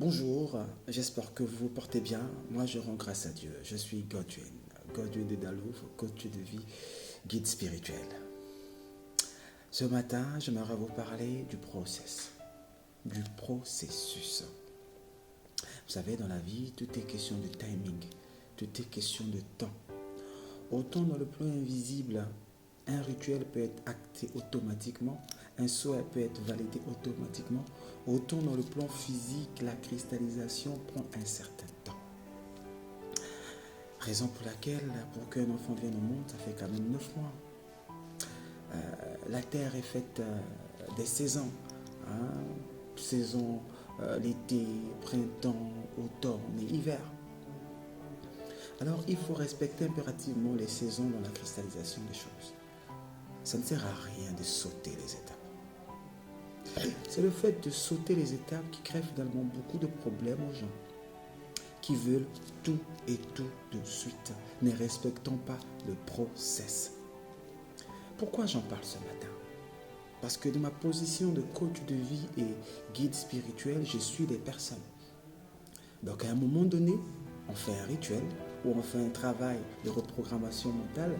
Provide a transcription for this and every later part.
Bonjour, j'espère que vous vous portez bien. Moi, je rends grâce à Dieu. Je suis Godwin de Dalouf, coach de vie, guide spirituel. Ce matin, j'aimerais vous parler du processus. Vous savez, dans la vie, tout est question de timing, tout est question de temps. Autant dans le plan invisible, un rituel peut être acté automatiquement, un souhait peut être validé automatiquement, autant dans le plan physique, la cristallisation prend un certain temps. Raison pour laquelle, pour qu'un enfant vienne au monde, ça fait quand même 9 mois. La terre est faite des saisons. Saison, l'été, printemps, automne et hiver. Alors, il faut respecter impérativement les saisons dans la cristallisation des choses. Ça ne sert à rien de sauter les étapes. C'est le fait de sauter les étapes qui crée finalement beaucoup de problèmes aux gens qui veulent tout et tout de suite, ne respectant pas le process. Pourquoi j'en parle ce matin? Parce que de ma position de coach de vie et guide spirituel, je suis des personnes. Donc à un moment donné, on fait un rituel ou on fait un travail de reprogrammation mentale,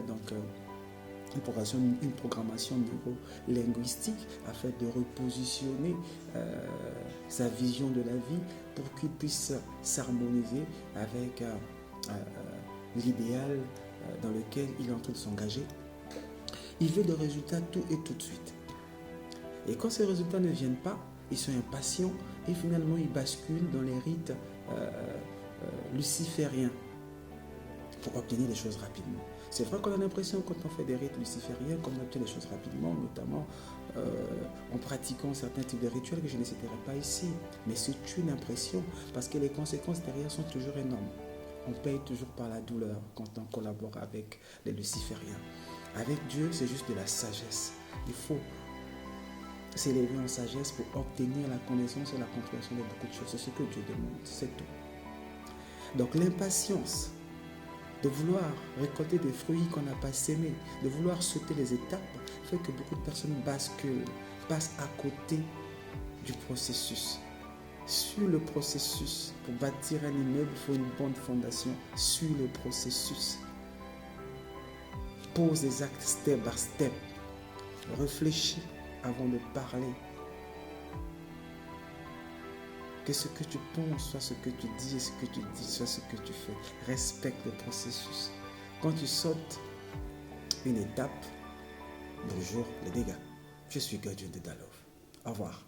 donc une programmation neuro-linguistique afin de repositionner sa vision de la vie pour qu'il puisse s'harmoniser avec l'idéal dans lequel il est en train de s'engager. Il veut des résultats tout et tout de suite. Et quand ces résultats ne viennent pas, ils sont impatients et finalement ils basculent dans les rites lucifériens pour obtenir les choses rapidement. C'est vrai qu'on a l'impression quand on fait des rites lucifériens qu'on obtient les choses rapidement, notamment en pratiquant certains types de rituels que je ne citerai pas ici. Mais c'est une impression parce que les conséquences derrière sont toujours énormes. On paye toujours par la douleur quand on collabore avec les lucifériens. Avec Dieu, c'est juste de la sagesse. Il faut s'élever en sagesse pour obtenir la connaissance et la compréhension de beaucoup de choses. C'est ce que Dieu demande, c'est tout. Donc l'impatience de vouloir récolter des fruits qu'on n'a pas sémés, de vouloir sauter les étapes, fait que beaucoup de personnes basculent, passent à côté du processus. Sur le processus, pour bâtir un immeuble, il faut une bonne fondation. Sur le processus. Pose des actes step by step. Réfléchis avant de parler. Que ce que tu penses soit ce que tu dis et ce que tu dis soit ce que tu fais. Respecte le processus. Quand tu sautes une étape, bonjour les dégâts. Je suis Godwin de Dalouf. Au revoir.